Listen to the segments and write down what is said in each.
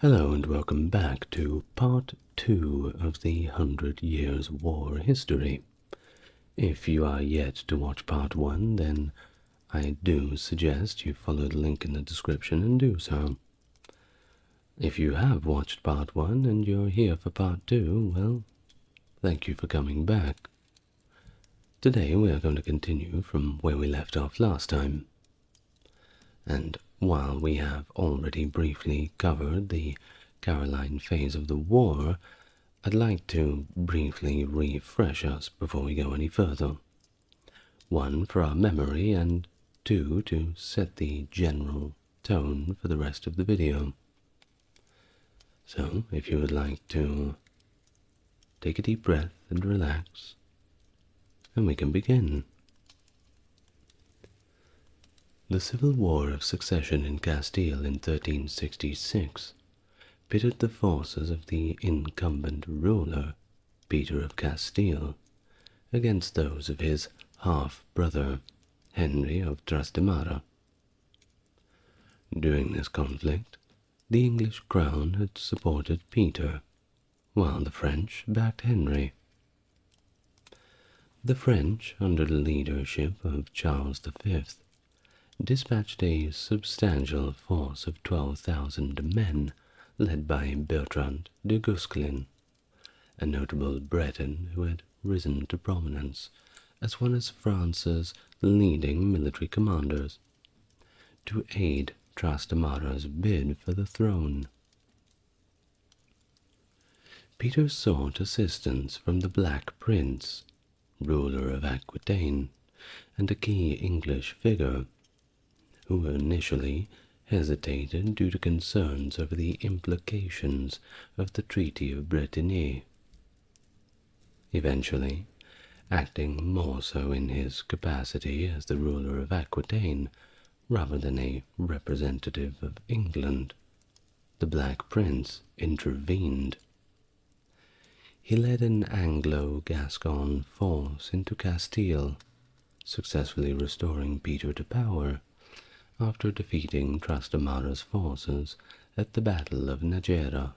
Hello and welcome back to part 2 of the 100 Years' War history. If you are yet to watch part 1, then I do suggest you follow the link in the description and do so. If you have watched part 1 and you're here for part 2, well, thank you for coming back. Today we are going to continue from where we left off last time. And while we have already briefly covered the Caroline phase of the war, I'd like to briefly refresh us before we go any further. 1, for our memory, and 2, to set the general tone for the rest of the video. So, if you would like to take a deep breath and relax, and we can begin. The Civil War of Succession in Castile in 1366 pitted the forces of the incumbent ruler, Peter of Castile, against those of his half-brother, Henry of Trastamara. During this conflict, the English crown had supported Peter, while the French backed Henry. The French, under the leadership of Charles V, dispatched a substantial force of 12,000 men led by Bertrand de Gascony, a notable Breton who had risen to prominence as one of France's leading military commanders, to aid Trastamara's bid for the throne. Peter sought assistance from the Black Prince, ruler of Aquitaine, and a key English figure, who initially hesitated due to concerns over the implications of the Treaty of Bretigny. Eventually, acting more so in his capacity as the ruler of Aquitaine rather than a representative of England, the Black Prince intervened. He led an Anglo-Gascon force into Castile, successfully restoring Peter to power after defeating Trastamara's forces at the Battle of Najera.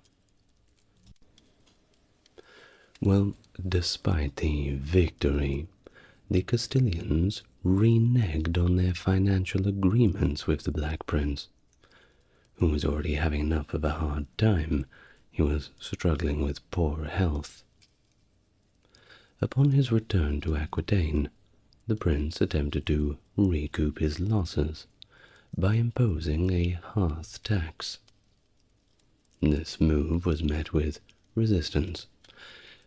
Well, despite the victory, the Castilians reneged on their financial agreements with the Black Prince, who was already having enough of a hard time. He was struggling with poor health. Upon his return to Aquitaine, the prince attempted to recoup his losses by imposing a hearth tax. This move was met with resistance,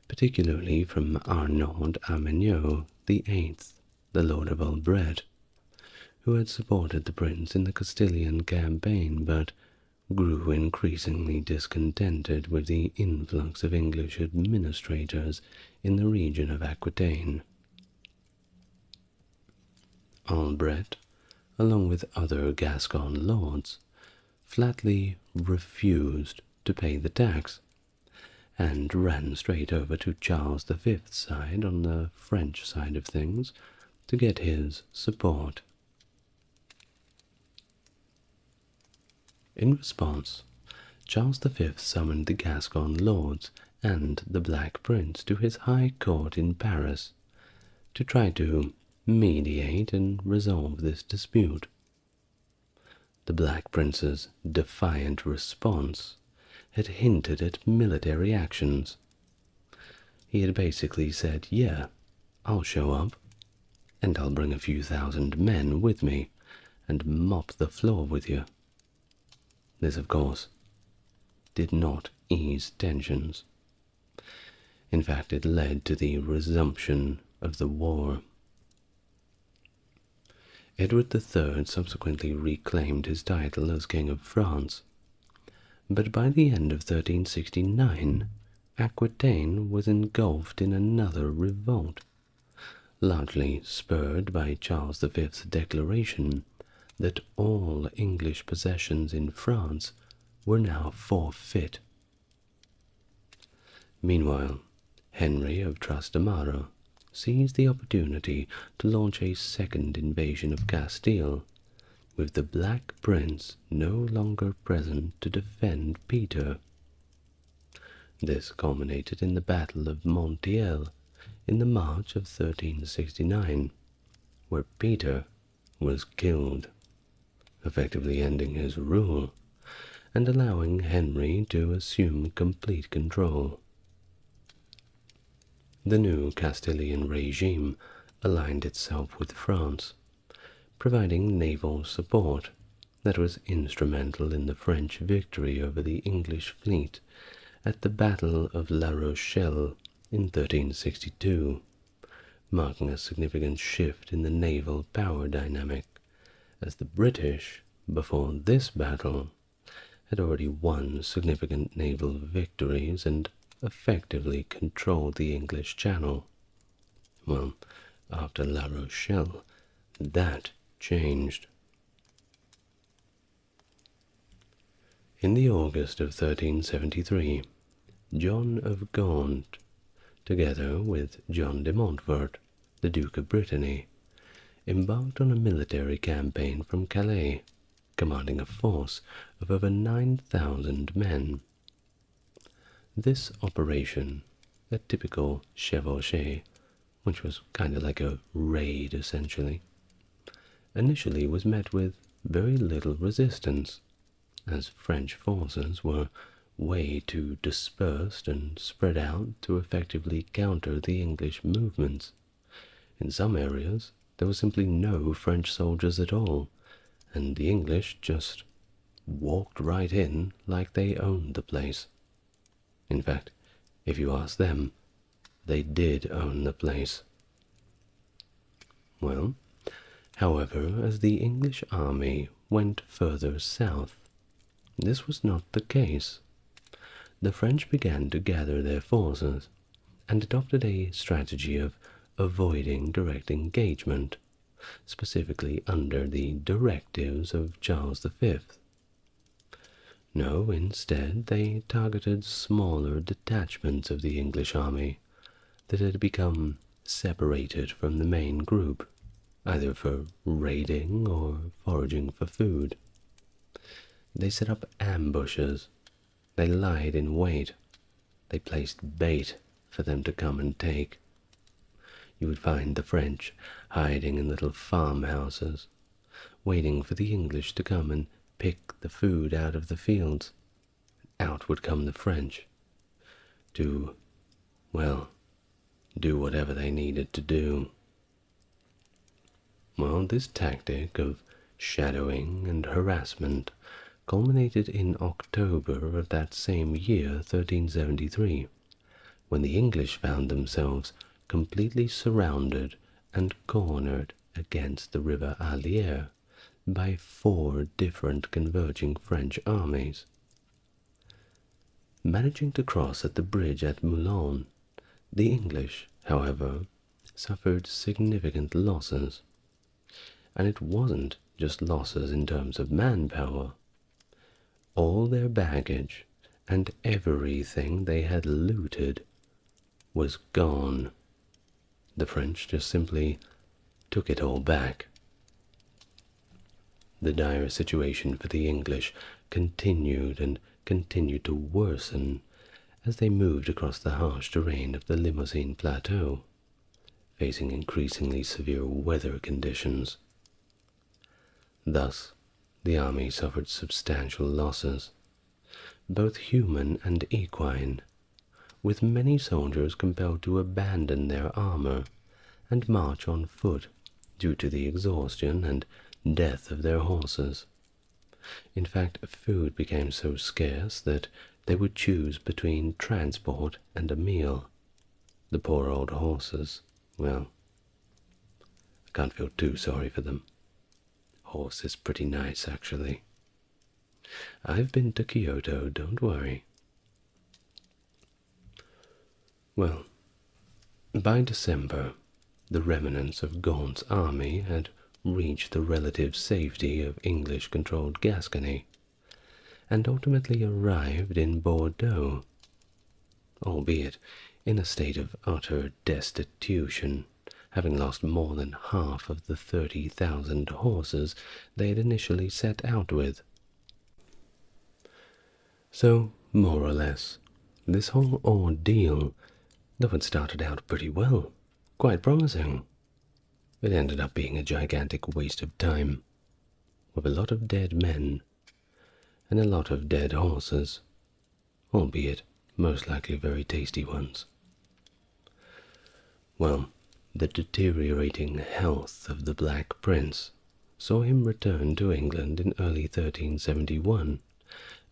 particularly from Arnaud Armagnac VIII, the Lord of Albret, who had supported the prince in the Castilian campaign but grew increasingly discontented with the influx of English administrators in the region of Aquitaine. Albret, along with other Gascon lords, flatly refused to pay the tax, and ran straight over to Charles V's side on the French side of things to get his support. In response, Charles V summoned the Gascon lords and the Black Prince to his high court in Paris to try to mediate and resolve this dispute. The Black Prince's defiant response had hinted at military actions. He had basically said, yeah, I'll show up, and I'll bring a few thousand men with me and mop the floor with you. This, of course, did not ease tensions. In fact, it led to the resumption of the war. Edward III subsequently reclaimed his title as King of France, but by the end of 1369, Aquitaine was engulfed in another revolt, largely spurred by Charles V's declaration that all English possessions in France were now forfeit. Meanwhile, Henry of Trastamara seized the opportunity to launch a second invasion of Castile, with the Black Prince no longer present to defend Peter. This culminated in the Battle of Montiel in the March of 1369, where Peter was killed, effectively ending his rule and allowing Henry to assume complete control. The new Castilian regime aligned itself with France, providing naval support that was instrumental in the French victory over the English fleet at the Battle of La Rochelle in 1362, marking a significant shift in the naval power dynamic, as the British, before this battle, had already won significant naval victories and effectively controlled the English Channel. Well, after La Rochelle, that changed. In the August of 1373, John of Gaunt, together with John de Montfort, the Duke of Brittany, embarked on a military campaign from Calais, commanding a force of over 9,000 men. This operation, a typical chevauchée, which was kind of like a raid essentially, initially was met with very little resistance, as French forces were way too dispersed and spread out to effectively counter the English movements. In some areas, there were simply no French soldiers at all, and the English just walked right in like they owned the place. In fact, if you ask them, they did own the place. Well, however, as the English army went further south, this was not the case. The French began to gather their forces and adopted a strategy of avoiding direct engagement, specifically under the directives of Charles V. No, instead they targeted smaller detachments of the English army that had become separated from the main group, either for raiding or foraging for food. They set up ambushes, they lied in wait, they placed bait for them to come and take. You would find the French hiding in little farmhouses, waiting for the English to come and pick the food out of the fields. Out would come the French to, well, do whatever they needed to do. Well, this tactic of shadowing and harassment culminated in October of that same year, 1373, when the English found themselves completely surrounded and cornered against the river Allier by 4 different converging French armies. Managing to cross at the bridge at Moulins, the English, however, suffered significant losses. And it wasn't just losses in terms of manpower. All their baggage and everything they had looted was gone. The French just simply took it all back. The dire situation for the English continued and continued to worsen as they moved across the harsh terrain of the Limousin Plateau, facing increasingly severe weather conditions. Thus, the army suffered substantial losses, both human and equine, with many soldiers compelled to abandon their armor and march on foot due to the exhaustion and death of their horses. In fact, food became so scarce that they would choose between transport and a meal. The poor old horses, well, I can't feel too sorry for them. Horse is pretty nice, actually. I've been to Kyoto, don't worry. Well, by December, the remnants of Gaunt's army had reached the relative safety of English-controlled Gascony, and ultimately arrived in Bordeaux, albeit in a state of utter destitution, having lost more than half of the 30,000 horses they had initially set out with. So, more or less, this whole ordeal, though it started out pretty well, quite promising, it ended up being a gigantic waste of time, with a lot of dead men and a lot of dead horses, albeit most likely very tasty ones. Well, the deteriorating health of the Black Prince saw him return to England in early 1371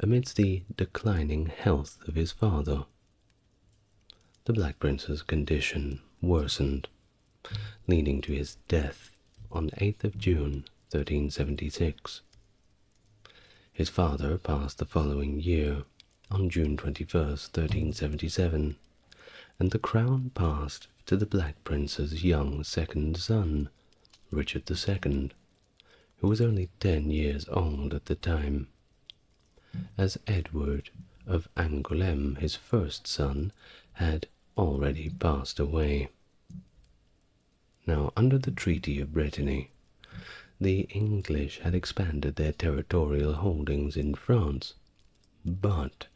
amidst the declining health of his father. The Black Prince's condition worsened, leading to his death on 8th of June 1376. His father passed the following year, on June 21st, 1377, and the crown passed to the Black Prince's young second son, Richard II, who was only 10 years old at the time, as Edward of Angoulême, his first son, had already passed away. Now, under the Treaty of Brittany, the English had expanded their territorial holdings in France, but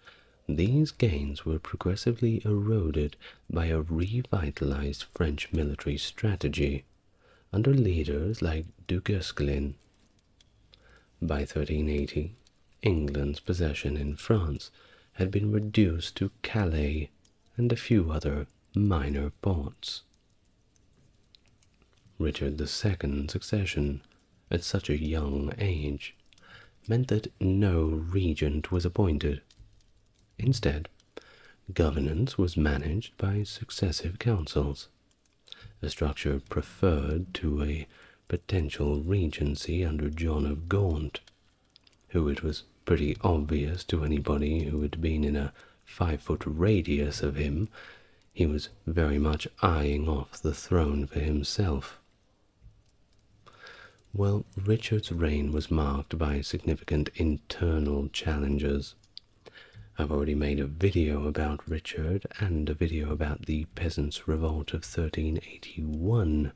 these gains were progressively eroded by a revitalized French military strategy under leaders like du Guesclin. By 1380, England's possession in France had been reduced to Calais and a few other minor ports. Richard II's succession at such a young age meant that no regent was appointed. Instead, governance was managed by successive councils, a structure preferred to a potential regency under Joan of Gaunt, who it was pretty obvious to anybody who had been in a 5-foot radius of him, he was very much eyeing off the throne for himself. Well, Richard's reign was marked by significant internal challenges. I've already made a video about Richard and a video about the Peasants' Revolt of 1381.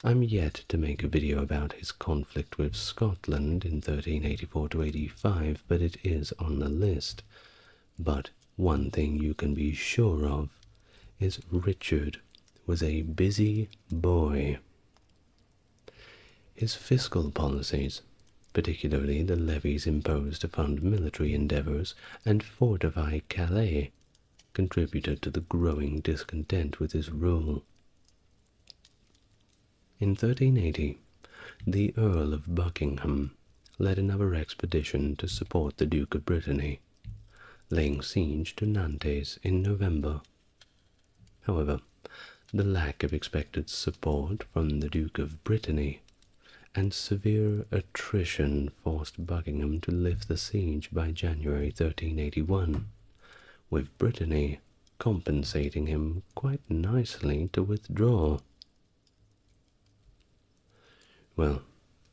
I'm yet to make a video about his conflict with Scotland in 1384-85, but it is on the list. But one thing you can be sure of is Richard was a busy boy. His fiscal policies, particularly the levies imposed to fund military endeavors and fortify Calais, contributed to the growing discontent with his rule. In 1380, the Earl of Buckingham led another expedition to support the Duke of Brittany, laying siege to Nantes in November. However, the lack of expected support from the Duke of Brittany and severe attrition forced Buckingham to lift the siege by January 1381, with Brittany compensating him quite nicely to withdraw. Well,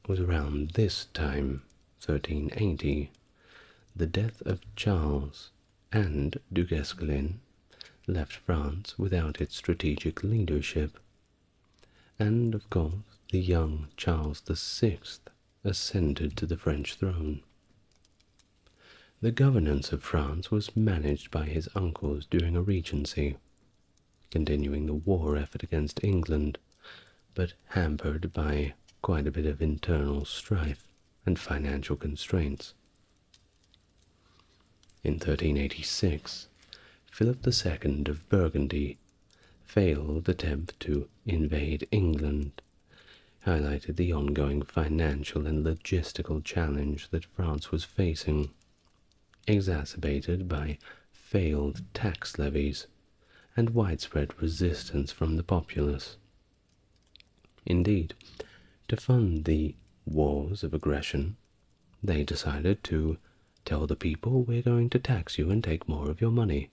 it was around this time, 1380, the death of Charles and du Guesclin left France without its strategic leadership, and of course the young Charles VI ascended to the French throne. The governance of France was managed by his uncles during a regency, continuing the war effort against England, but hampered by quite a bit of internal strife and financial constraints. In 1386, Philip II of Burgundy failed attempt to invade England, highlighted the ongoing financial and logistical challenge that France was facing, exacerbated by failed tax levies and widespread resistance from the populace. Indeed, to fund the wars of aggression, they decided to tell the people, we're going to tax you and take more of your money.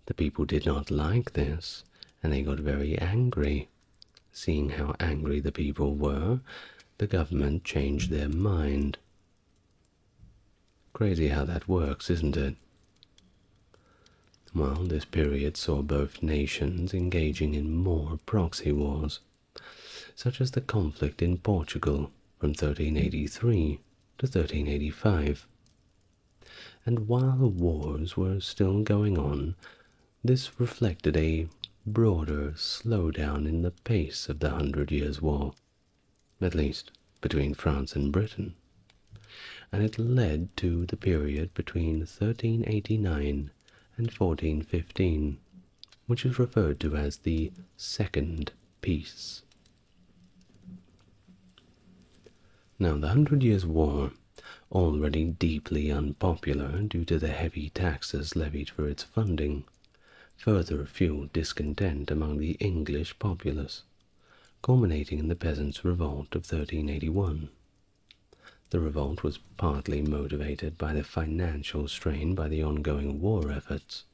The people did not like this, and they got very angry. Seeing how angry the people were, the government changed their mind. Crazy how that works, isn't it? Well, this period saw both nations engaging in more proxy wars, such as the conflict in Portugal from 1383 to 1385. And while wars were still going on, this reflected a broader slowdown in the pace of the Hundred Years' War, at least between France and Britain, and it led to the period between 1389 and 1415, which is referred to as the Second Peace. Now, the Hundred Years' War, already deeply unpopular due to the heavy taxes levied for its funding, further fueled discontent among the English populace, culminating in the Peasants' Revolt of 1381. The revolt was partly motivated by the financial strain by the ongoing war efforts.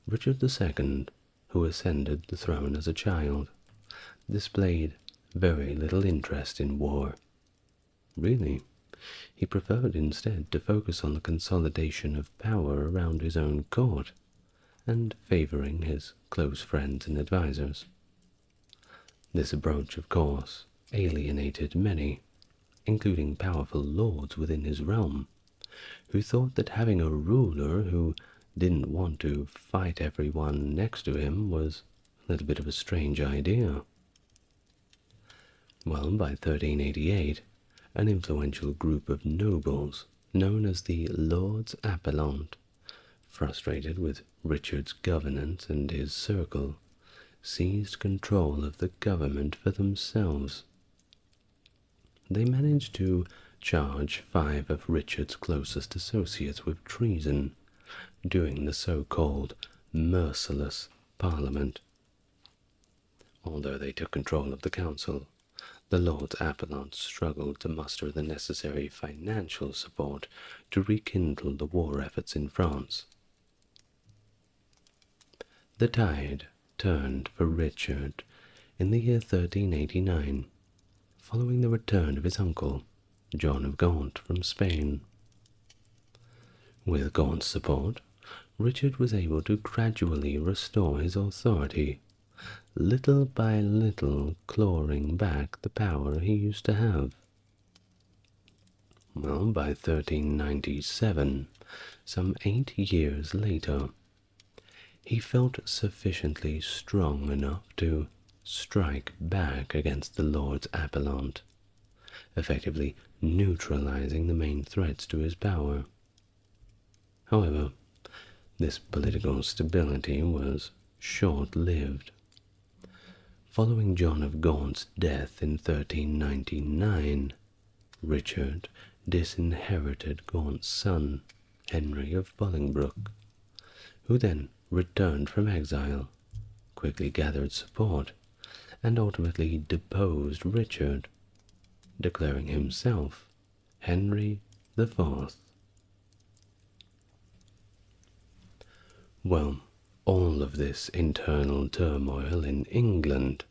Richard II, who ascended the throne as a child, displayed very little interest in war. Really, he preferred instead to focus on the consolidation of power around his own court and favoring his close friends and advisors. This approach, of course, alienated many, including powerful lords within his realm, who thought that having a ruler who didn't want to fight everyone next to him was a little bit of a strange idea. Well, by 1388, an influential group of nobles, known as the Lords Appellant, frustrated with Richard's governance and his circle, seized control of the government for themselves. They managed to charge 5 of Richard's closest associates with treason during the so-called merciless Parliament. Although they took control of the council, the Lords Appellant struggled to muster the necessary financial support to rekindle the war efforts in France. The tide turned for Richard in the year 1389, following the return of his uncle, Joan of Gaunt, from Spain. With Gaunt's support, Richard was able to gradually restore his authority, little by little clawing back the power he used to have. Well, by 1397, some 8 years later, he felt sufficiently strong enough to strike back against the Lords Appellant, effectively neutralizing the main threats to his power. However, this political stability was short-lived. Following John of Gaunt's death in 1399, Richard disinherited Gaunt's son, Henry of Bolingbroke, who then returned from exile, quickly gathered support, and ultimately deposed Richard, declaring himself Henry IV. Well, all of this internal turmoil in England,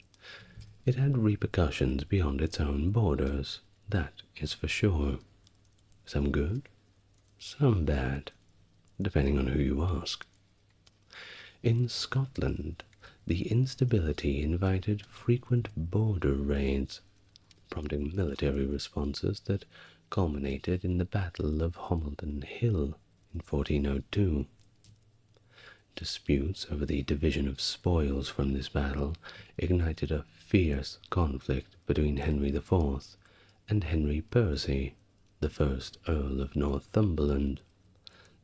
it had repercussions beyond its own borders, that is for sure. Some good, some bad, depending on who you ask. In Scotland, the instability invited frequent border raids, prompting military responses that culminated in the Battle of Homildon Hill in 1402. Disputes over the division of spoils from this battle ignited a fierce conflict between Henry IV and Henry Percy, the first Earl of Northumberland,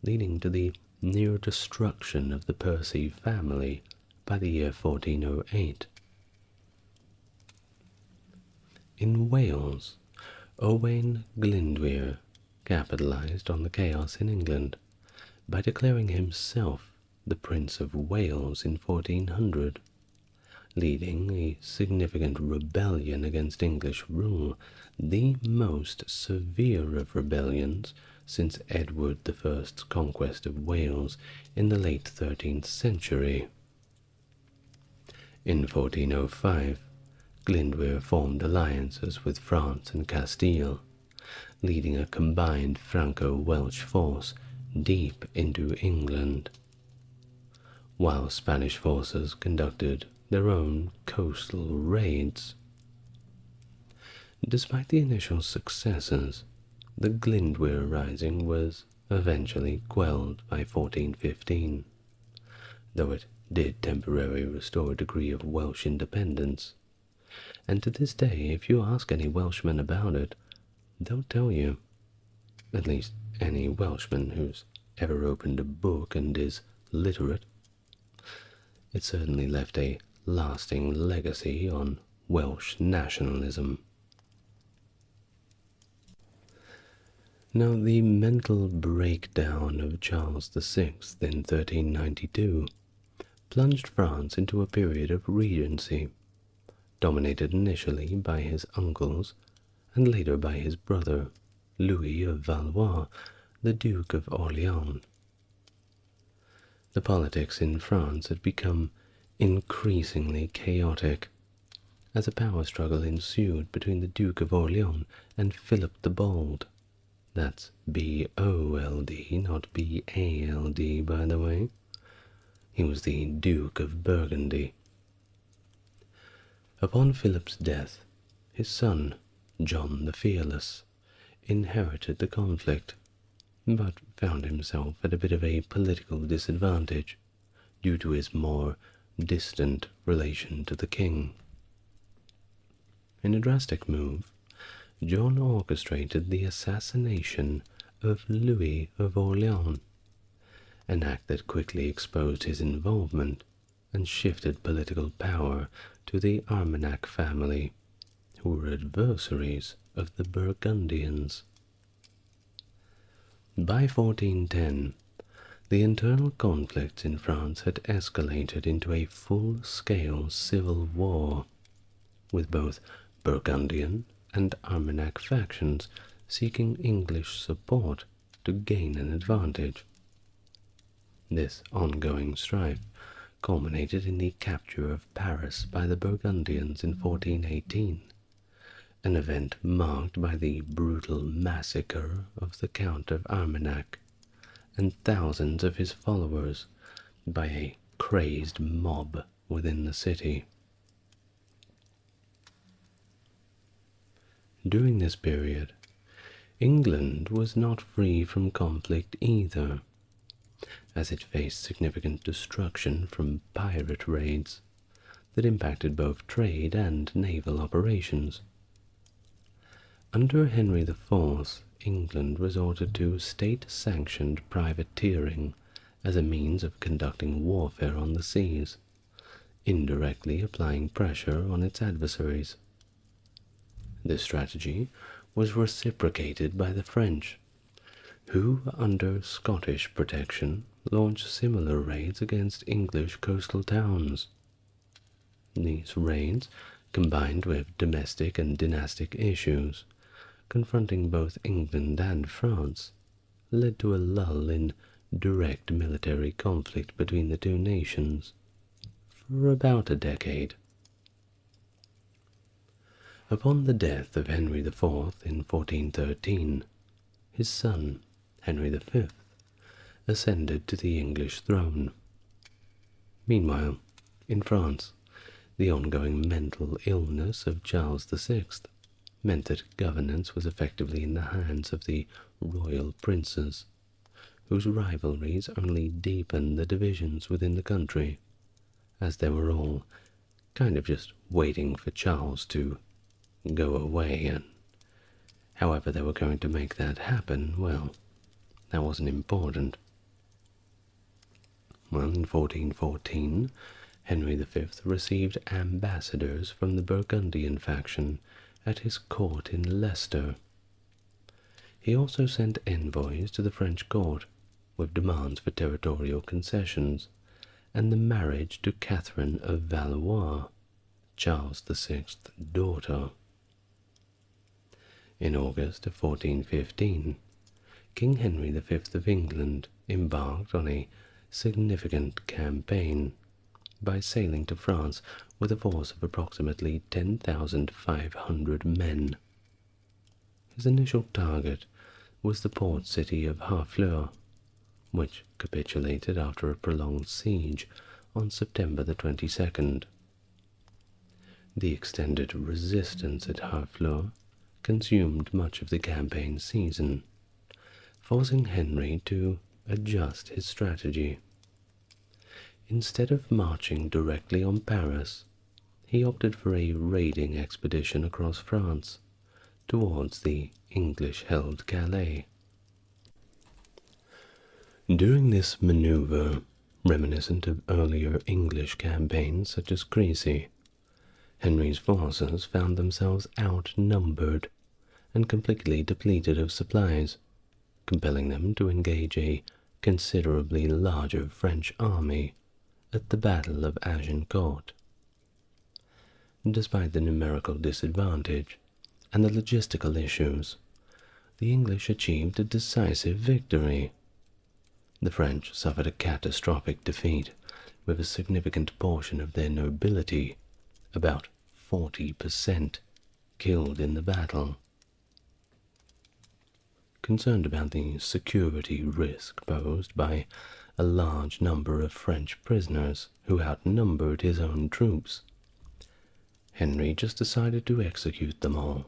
leading to the near destruction of the Percy family by the year 1408. In Wales, Owain Glyndwr capitalized on the chaos in England by declaring himself the Prince of Wales in 1400, leading a significant rebellion against English rule, the most severe of rebellions since Edward I's conquest of Wales in the late 13th century. In 1405, Glyndwr formed alliances with France and Castile, leading a combined Franco-Welsh force deep into England, while Spanish forces conducted their own coastal raids. Despite the initial successes, the Glyndwr Rising was eventually quelled by 1415, though it did temporarily restore a degree of Welsh independence. And to this day, if you ask any Welshman about it, they'll tell you, at least any Welshman who's ever opened a book and is literate. It certainly left a lasting legacy on Welsh nationalism. Now, the mental breakdown of Charles VI in 1392 plunged France into a period of regency, dominated initially by his uncles and later by his brother, Louis of Valois, the Duke of Orleans. The politics in France had become increasingly chaotic, as a power struggle ensued between the Duke of Orleans and Philip the Bold. That's B-O-L-D, not B-A-L-D, by the way. He was the Duke of Burgundy. Upon Philip's death, his son, John the Fearless, inherited the conflict, but found himself at a bit of a political disadvantage due to his more distant relation to the king. In a drastic move, John orchestrated the assassination of Louis of Orleans, an act that quickly exposed his involvement and shifted political power to the Armagnac family, who were adversaries of the Burgundians. By 1410, the internal conflicts in France had escalated into a full-scale civil war, with both Burgundian and Armagnac factions seeking English support to gain an advantage. This ongoing strife culminated in the capture of Paris by the Burgundians in 1418, an event marked by the brutal massacre of the Count of Armagnac and thousands of his followers by a crazed mob within the city. During this period, England was not free from conflict either, as it faced significant destruction from pirate raids that impacted both trade and naval operations. Under Henry IV, England resorted to state-sanctioned privateering as a means of conducting warfare on the seas, indirectly applying pressure on its adversaries. This strategy was reciprocated by the French, who, under Scottish protection, launched similar raids against English coastal towns. These raids, combined with domestic and dynastic issues, confronting both England and France, led to a lull in direct military conflict between the two nations for about a decade. Upon the death of Henry IV in 1413, his son, Henry V, ascended to the English throne. Meanwhile, in France, the ongoing mental illness of Charles VI meant that governance was effectively in the hands of the royal princes, whose rivalries only deepened the divisions within the country, as they were all kind of just waiting for Charles to go away, and however they were going to make that happen, well, that wasn't important. Well, in 1414, Henry V received ambassadors from the Burgundian faction at his court in Leicester. He also sent envoys to the French court with demands for territorial concessions and the marriage to Catherine of Valois, Charles VI's daughter. In August of 1415, King Henry V of England embarked on a significant campaign by sailing to France with a force of approximately 10,500 men. His initial target was the port city of Harfleur, which capitulated after a prolonged siege on September the 22nd, The extended resistance at Harfleur consumed much of the campaign season, forcing Henry to adjust his strategy. Instead of marching directly on Paris, he opted for a raiding expedition across France towards the English-held Calais. During this maneuver, reminiscent of earlier English campaigns such as Crécy, Henry's forces found themselves outnumbered and completely depleted of supplies, compelling them to engage a considerably larger French army at the Battle of Agincourt. Despite the numerical disadvantage and the logistical issues, the English achieved a decisive victory. The French suffered a catastrophic defeat, with a significant portion of their nobility, about 40%, killed in the battle. Concerned about the security risk posed by a large number of French prisoners who outnumbered his own troops, Henry just decided to execute them all.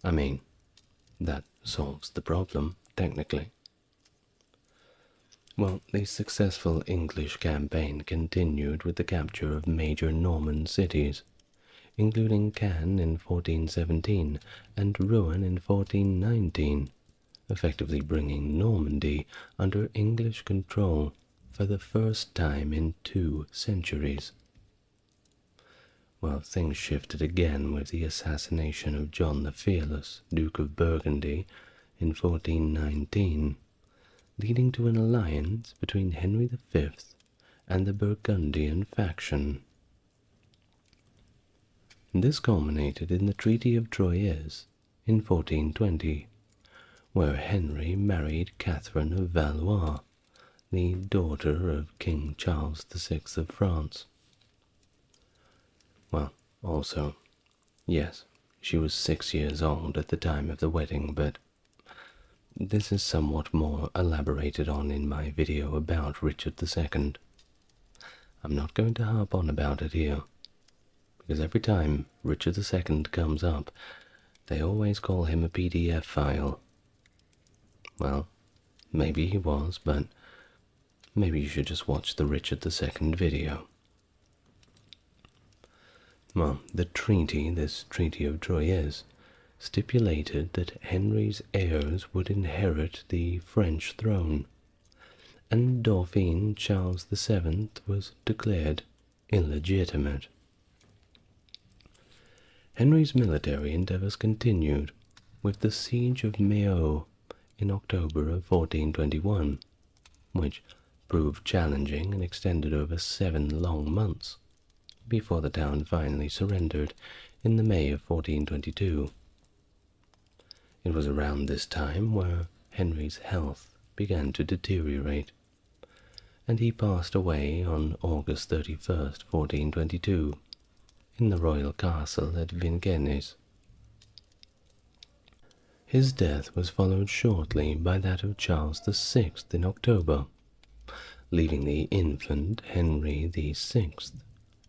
I mean, that solves the problem, technically. Well, the successful English campaign continued with the capture of major Norman cities, including Caen in 1417 and Rouen in 1419, effectively bringing Normandy under English control for the first time in 2 centuries. Well, things shifted again with the assassination of John the Fearless, Duke of Burgundy, in 1419, leading to an alliance between Henry V and the Burgundian faction. This culminated in the Treaty of Troyes in 1420, where Henry married Catherine of Valois, the daughter of King Charles VI of France. Well, also, yes, she was 6 years old at the time of the wedding, but this is somewhat more elaborated on in my video about Richard II. I'm not going to harp on about it here, because every time Richard II comes up, they always call him a PDF file. Well, maybe he was, but maybe you should just watch the Richard II video. Well, this Treaty of Troyes, stipulated that Henry's heirs would inherit the French throne, and Dauphin Charles VII was declared illegitimate. Henry's military endeavors continued with the siege of Meaux in October of 1421, which proved challenging and extended over 7 long months, before the town finally surrendered in the May of 1422. It was around this time where Henry's health began to deteriorate, and he passed away on August 31st, 1422, in the royal castle at Vincennes. His death was followed shortly by that of Charles VI in October, leaving the infant Henry VI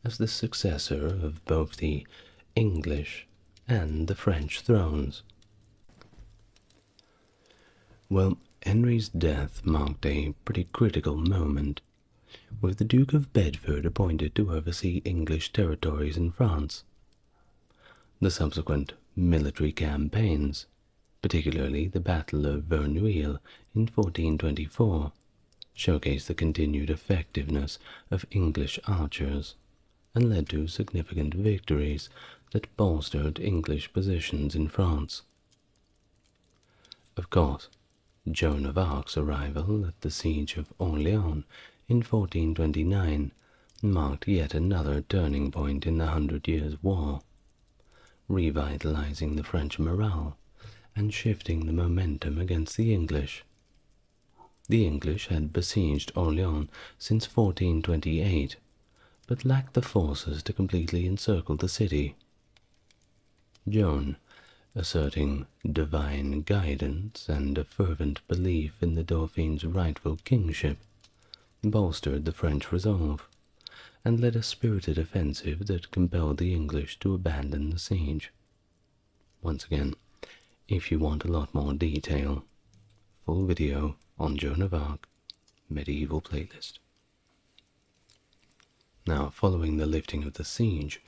as the successor of both the English and the French thrones. Well, Henry's death marked a pretty critical moment, with the Duke of Bedford appointed to oversee English territories in France. The subsequent military campaigns, particularly the Battle of Verneuil in 1424, showcased the continued effectiveness of English archers and led to significant victories that bolstered English positions in France. Of course, Joan of Arc's arrival at the Siege of Orleans in 1429 marked yet another turning point in the 100 Years' War, revitalizing the French morale and shifting the momentum against the English. The English had besieged Orleans since 1428, but lacked the forces to completely encircle the city. Joan, asserting divine guidance and a fervent belief in the Dauphin's rightful kingship, bolstered the French resolve, and led a spirited offensive that compelled the English to abandon the siege. Once again, if you want a lot more detail, full video on Joan of Arc, medieval playlist. Now, following the lifting of the siege,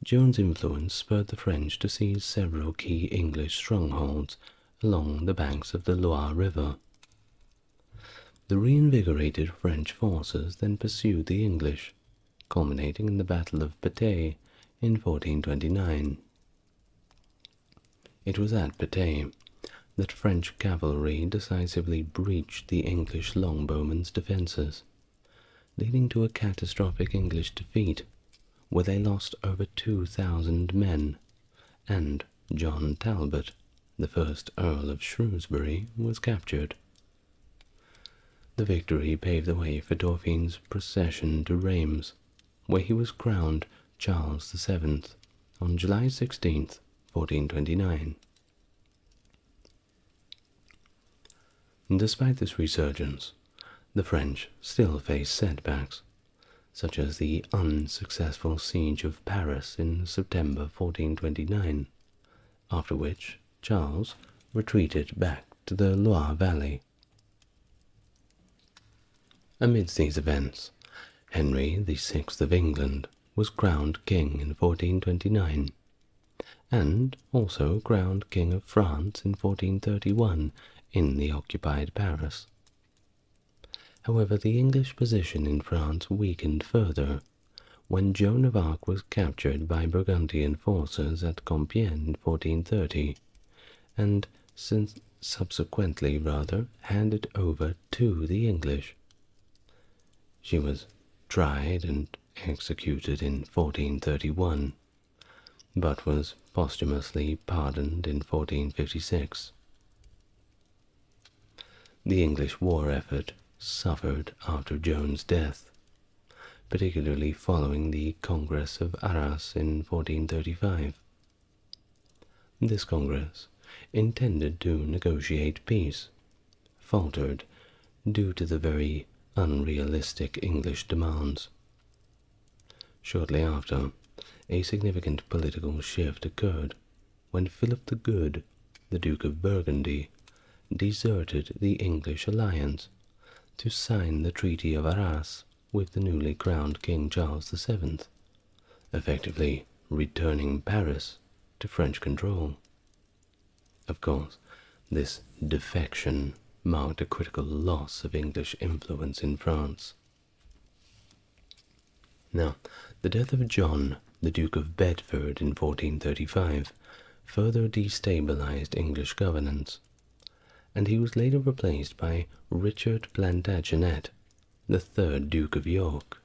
Joan's influence spurred the French to seize several key English strongholds along the banks of the Loire River. The reinvigorated French forces then pursued the English, culminating in the Battle of Poitiers in 1429. It was at Poitiers that French cavalry decisively breached the English longbowmen's defences, leading to a catastrophic English defeat, where they lost over 2,000 men, and John Talbot, the first Earl of Shrewsbury, was captured. The victory paved the way for Dauphin's procession to Reims, where he was crowned Charles VII on July 16th, 1429. Despite this resurgence, the French still faced setbacks, such as the unsuccessful siege of Paris in September 1429, after which Charles retreated back to the Loire Valley. Amidst these events, Henry VI of England was crowned king in 1429, and also crowned King of France in 1431 in the occupied Paris. However, the English position in France weakened further when Joan of Arc was captured by Burgundian forces at Compiègne in 1430, and subsequently handed over to the English. She was tried and executed in 1431, but was posthumously pardoned in 1456. The English war effort suffered after Joan's death, particularly following the Congress of Arras in 1435. This Congress, intended to negotiate peace, faltered due to the very unrealistic English demands. Shortly after, a significant political shift occurred when Philip the Good, the Duke of Burgundy, deserted the English alliance to sign the Treaty of Arras with the newly crowned King Charles VII, effectively returning Paris to French control. Of course, this defection marked a critical loss of English influence in France. Now, the death of John, the Duke of Bedford in 1435, further destabilized English governance, and he was later replaced by Richard Plantagenet, the third Duke of York.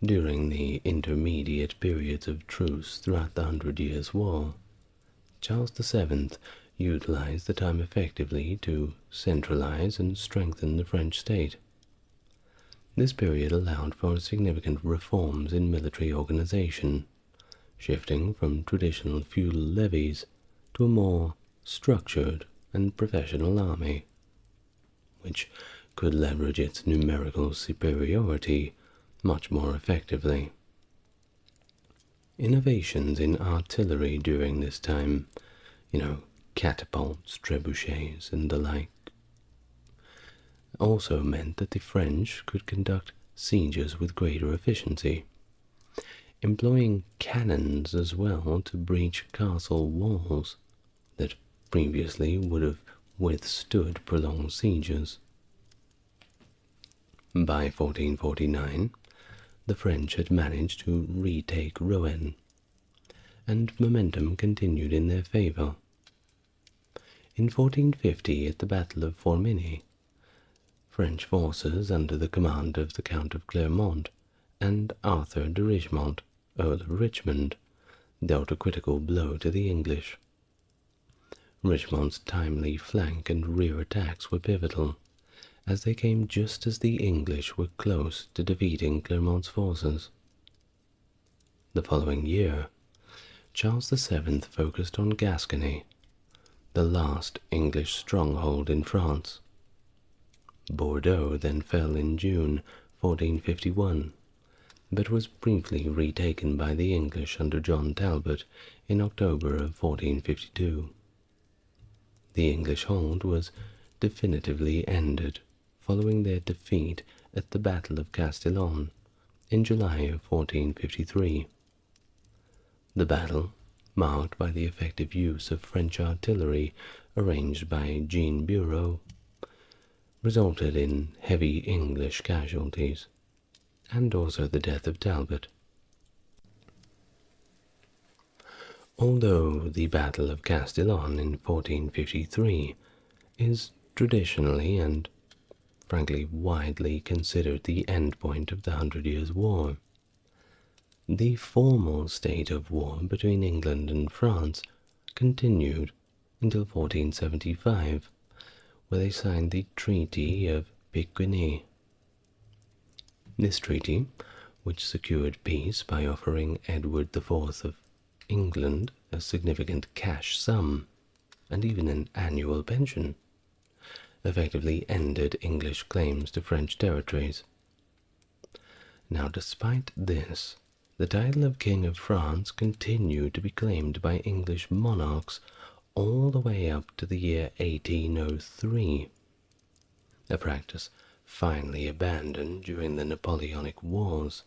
During the intermediate periods of truce throughout the 100 Years' War, Charles VII utilized the time effectively to centralize and strengthen the French state. This period allowed for significant reforms in military organization, shifting from traditional feudal levies to a more structured and professional army, which could leverage its numerical superiority much more effectively. Innovations in artillery during this time, catapults, trebuchets, and the like, also meant that the French could conduct sieges with greater efficiency, employing cannons as well to breach castle walls that previously would have withstood prolonged sieges. By 1449, the French had managed to retake Rouen, and momentum continued in their favor. In 1450, at the Battle of Formigny, French forces under the command of the Count of Clermont and Arthur de Richmond, Earl of Richmond, dealt a critical blow to the English. Richmond's timely flank and rear attacks were pivotal, as they came just as the English were close to defeating Clermont's forces. The following year, Charles VII focused on Gascony, the last English stronghold in France. Bordeaux then fell in June 1451, but was briefly retaken by the English under John Talbot in October of 1452. The English hold was definitively ended following their defeat at the Battle of Castillon in July of 1453. The battle, marked by the effective use of French artillery arranged by Jean Bureau, resulted in heavy English casualties, and also the death of Talbot. Although the Battle of Castillon in 1453 is traditionally and frankly widely considered the endpoint of the Hundred Years' War, the formal state of war between England and France continued until 1475, where they signed the Treaty of Gascony. This treaty, which secured peace by offering Edward IV of England a significant cash sum and even an annual pension, effectively ended English claims to French territories. Now, despite this, the title of King of France continued to be claimed by English monarchs all the way up to the year 1803, a practice finally abandoned during the Napoleonic Wars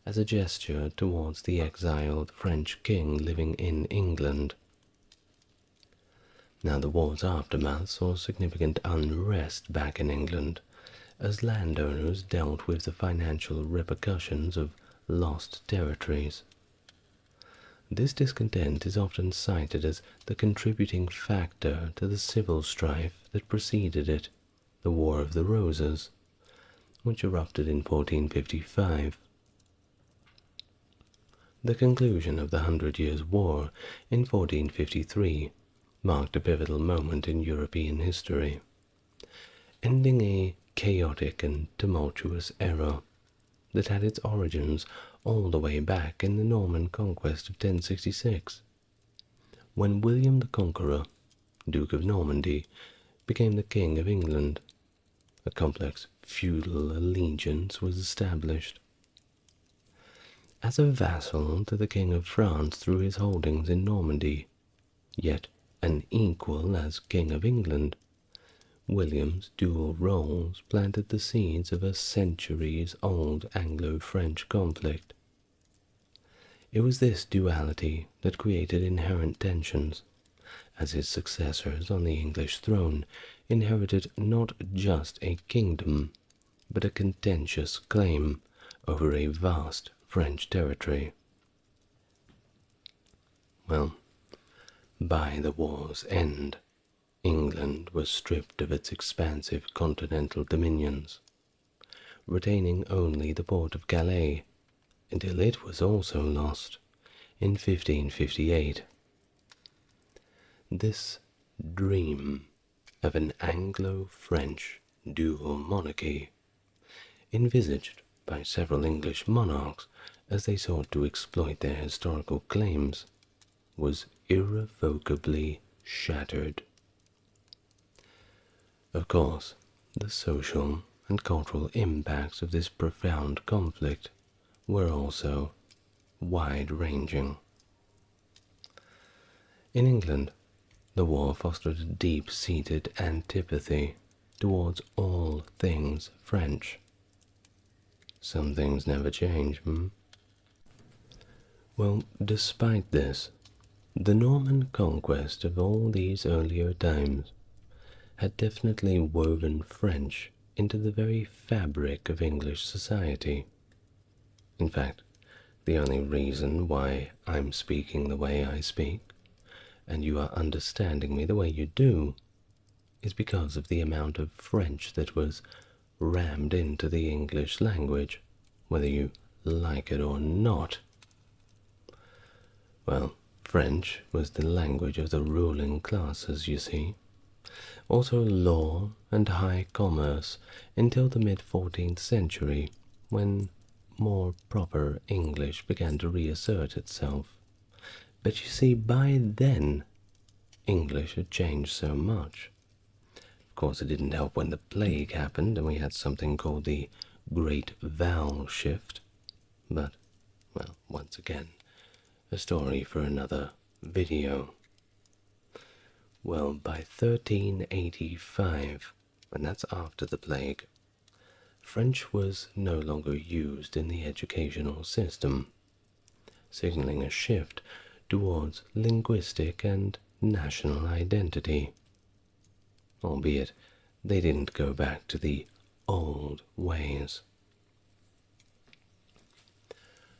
as a gesture towards the exiled French king living in England. Now, the war's aftermath saw significant unrest back in England as landowners dealt with the financial repercussions of lost territories. This discontent is often cited as the contributing factor to the civil strife that preceded it, the War of the Roses, which erupted in 1455. The conclusion of the Hundred Years' War in 1453 marked a pivotal moment in European history, ending a chaotic and tumultuous era that had its origins all the way back in the Norman conquest of 1066, when William the Conqueror, Duke of Normandy, became the King of England. A complex feudal allegiance was established. As a vassal to the King of France through his holdings in Normandy, yet an equal as King of England, William's dual roles planted the seeds of a centuries-old Anglo-French conflict. It was this duality that created inherent tensions, as his successors on the English throne inherited not just a kingdom, but a contentious claim over a vast French territory. Well, by the war's end, England was stripped of its expansive continental dominions, retaining only the port of Calais, until it was also lost in 1558. This dream of an Anglo-French dual monarchy, envisaged by several English monarchs as they sought to exploit their historical claims, was irrevocably shattered. Of course, the social and cultural impacts of this profound conflict were also wide-ranging. In England, the war fostered a deep-seated antipathy towards all things French. Some things never change, Well, despite this, the Norman conquest of all these earlier times had definitely woven French into the very fabric of English society. In fact, the only reason why I'm speaking the way I speak, and you are understanding me the way you do, is because of the amount of French that was rammed into the English language, whether you like it or not. Well, French was the language of the ruling classes, you see. Also law and high commerce until the mid-14th century, when more proper English began to reassert itself. But you see, by then, English had changed so much. Of course, it didn't help when the plague happened and we had something called the great vowel shift, but, well, once again, a story for another video. Well, by 1385, and that's after the plague, French was no longer used in the educational system, signaling a shift towards linguistic and national identity, albeit they didn't go back to the old ways.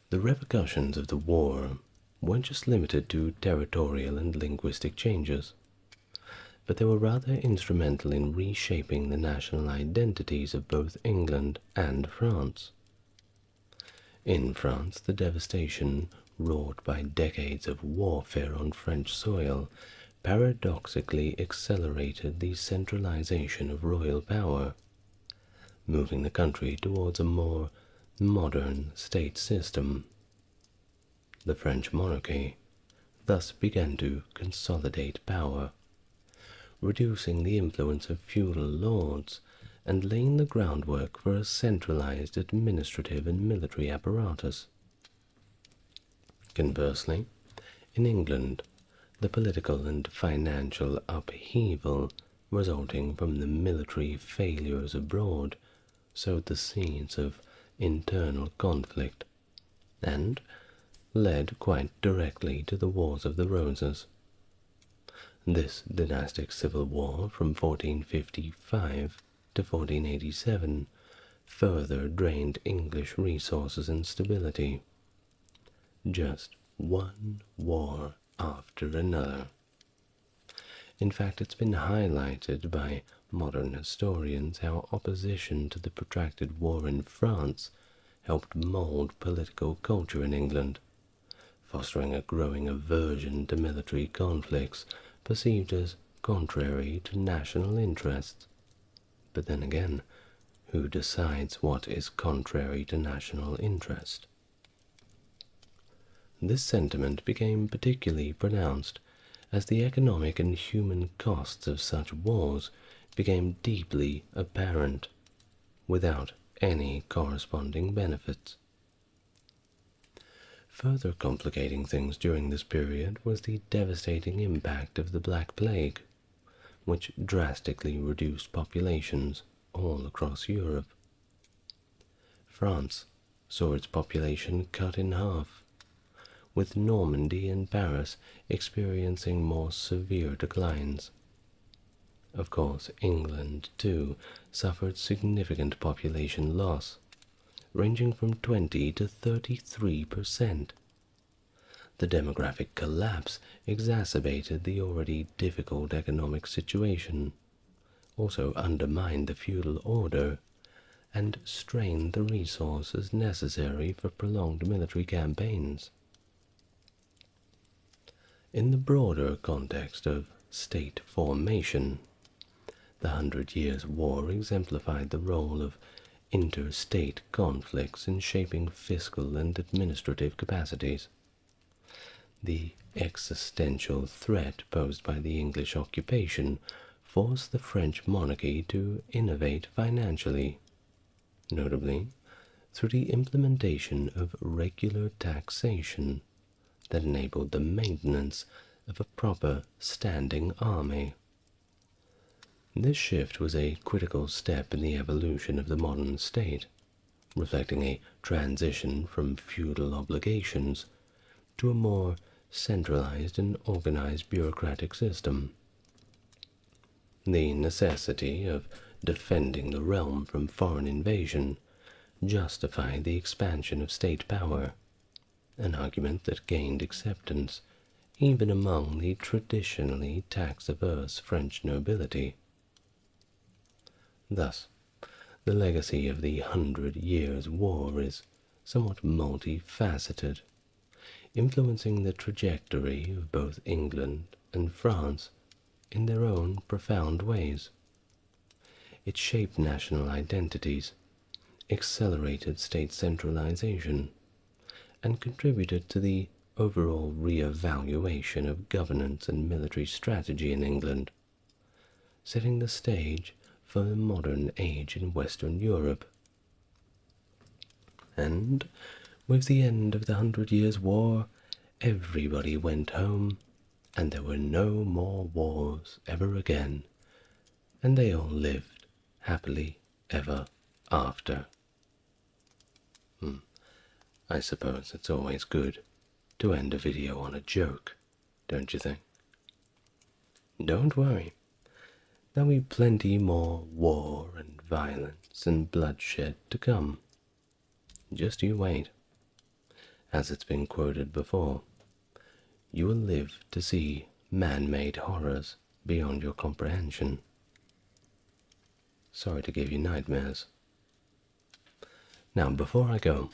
The repercussions of the war weren't just limited to territorial and linguistic changes, but they were rather instrumental in reshaping the national identities of both England and France. In France, the devastation wrought by decades of warfare on French soil paradoxically accelerated the centralization of royal power, moving the country towards a more modern state system. The French monarchy thus began to consolidate power, reducing the influence of feudal lords and laying the groundwork for a centralized administrative and military apparatus. Conversely, in England, the political and financial upheaval resulting from the military failures abroad sowed the seeds of internal conflict and led quite directly to the Wars of the Roses. This dynastic civil war from 1455 to 1487 further drained English resources and stability. Just one war after another. In fact, it's been highlighted by modern historians how opposition to the protracted war in France helped mold political culture in England, fostering a growing aversion to military conflicts perceived as contrary to national interests. But then again, who decides what is contrary to national interest? This sentiment became particularly pronounced as the economic and human costs of such wars became deeply apparent, without any corresponding benefits. Further complicating things during this period was the devastating impact of the Black Plague, which drastically reduced populations all across Europe. France saw its population cut in half, with Normandy and Paris experiencing more severe declines. Of course, England, too, suffered significant population loss, ranging from 20 to 33%. The demographic collapse exacerbated the already difficult economic situation, also undermined the feudal order, and strained the resources necessary for prolonged military campaigns. In the broader context of state formation, the 100 Years' War exemplified the role of interstate conflicts in shaping fiscal and administrative capacities. The existential threat posed by the English occupation forced the French monarchy to innovate financially, notably through the implementation of regular taxation that enabled the maintenance of a proper standing army. This shift was a critical step in the evolution of the modern state, reflecting a transition from feudal obligations to a more centralized and organized bureaucratic system. The necessity of defending the realm from foreign invasion justified the expansion of state power, an argument that gained acceptance even among the traditionally tax-averse French nobility. Thus, the legacy of the 100 Years' War is somewhat multifaceted, influencing the trajectory of both England and France in their own profound ways. It shaped national identities, accelerated state centralization, and contributed to the overall re-evaluation of governance and military strategy in England, setting the stage for the modern age in Western Europe. and with the end of the 100 Years' War, everybody went home, and there were no more wars ever again, and they all lived happily ever after. I suppose it's always good to end a video on a joke, don't you think? Don't worry, there'll be plenty more war and violence and bloodshed to come. Just you wait. As it's been quoted before, you will live to see man-made horrors beyond your comprehension. Sorry to give you nightmares. Now, before I go,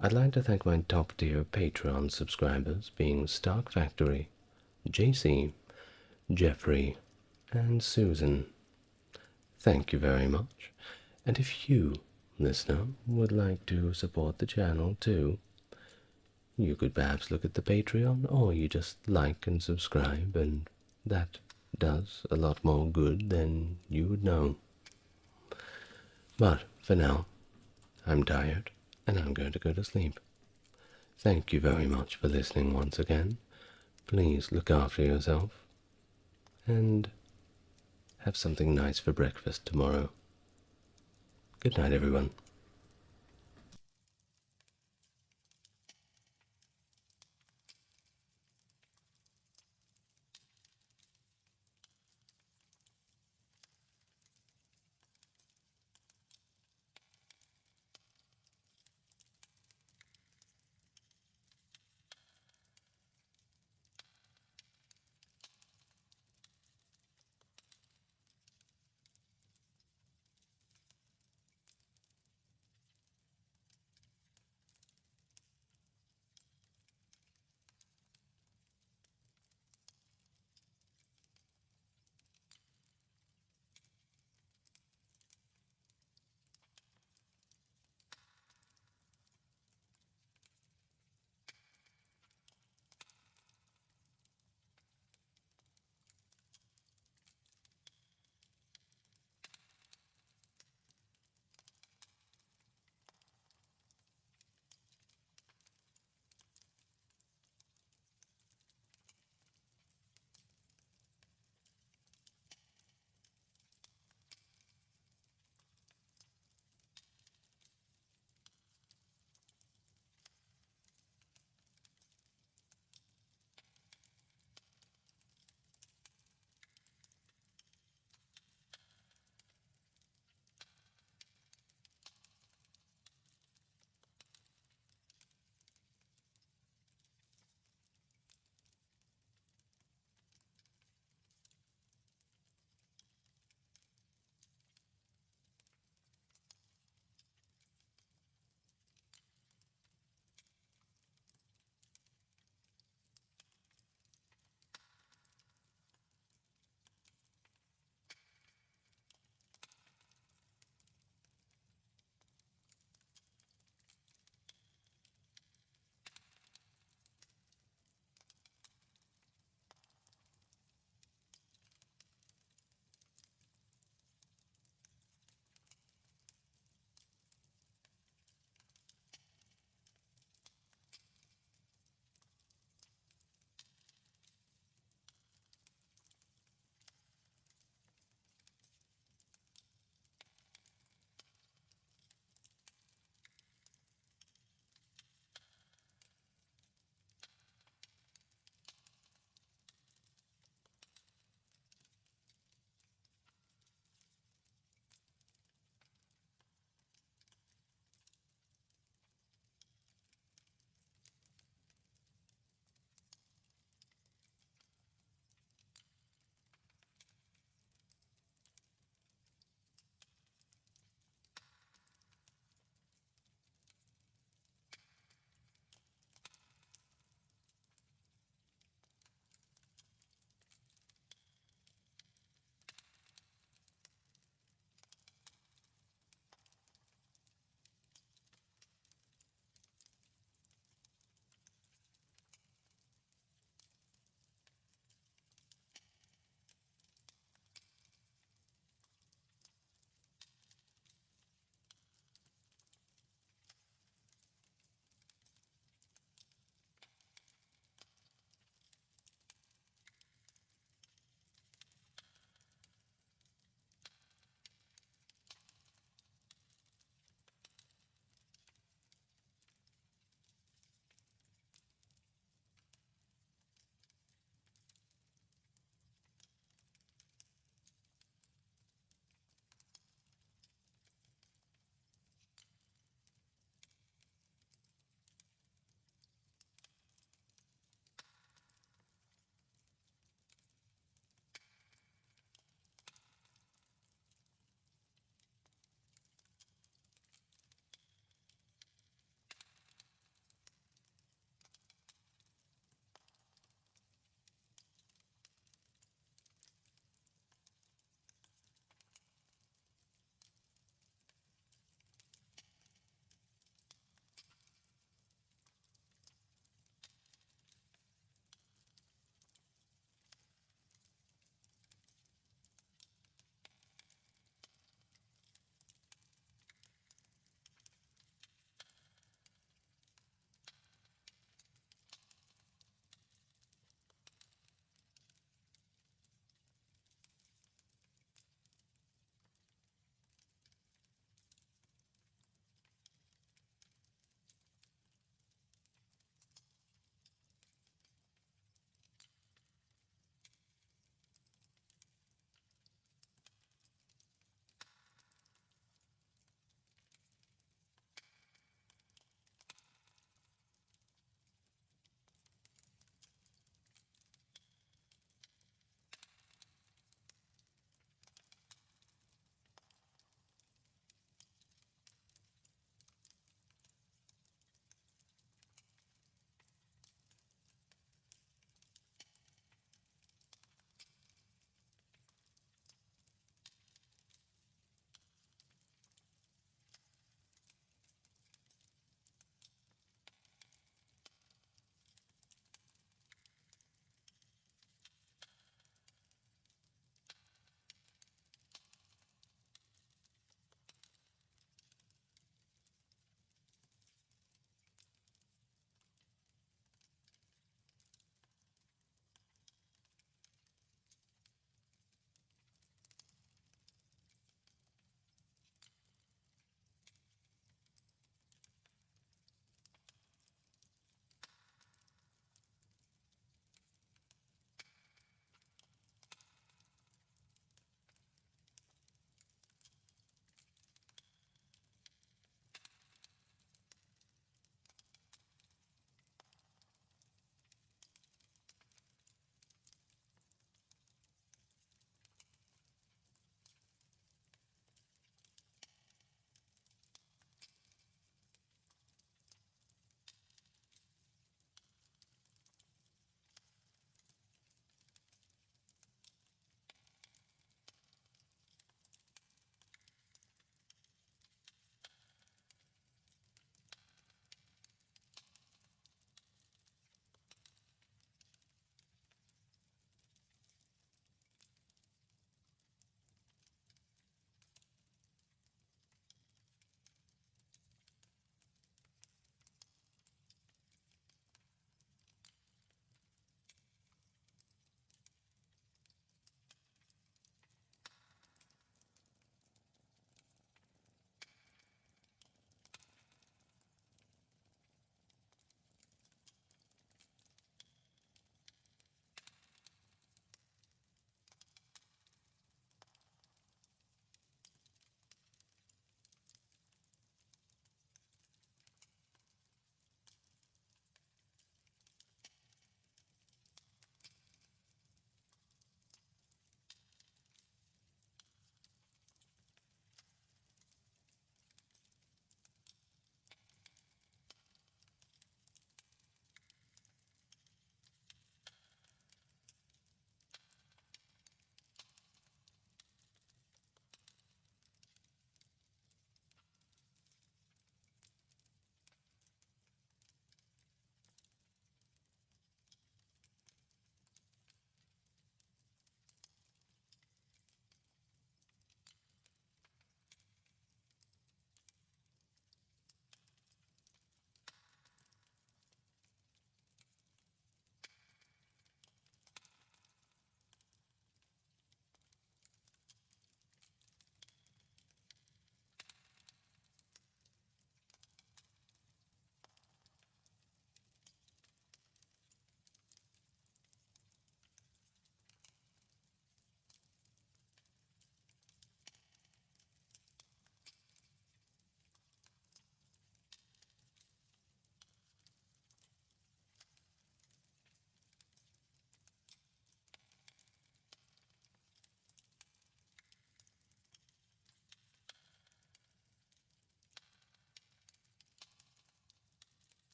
I'd like to thank my top-tier Patreon subscribers, being Stark Factory, JC, Jeffrey, and Susan. Thank you very much, and if you, listener, would like to support the channel too, you could perhaps look at the Patreon, or you just like and subscribe, and that does a lot more good than you would know. But for now, I'm tired, and I'm going to go to sleep. Thank you very much for listening once again. Please look after yourself, and have something nice for breakfast tomorrow. Good night, everyone.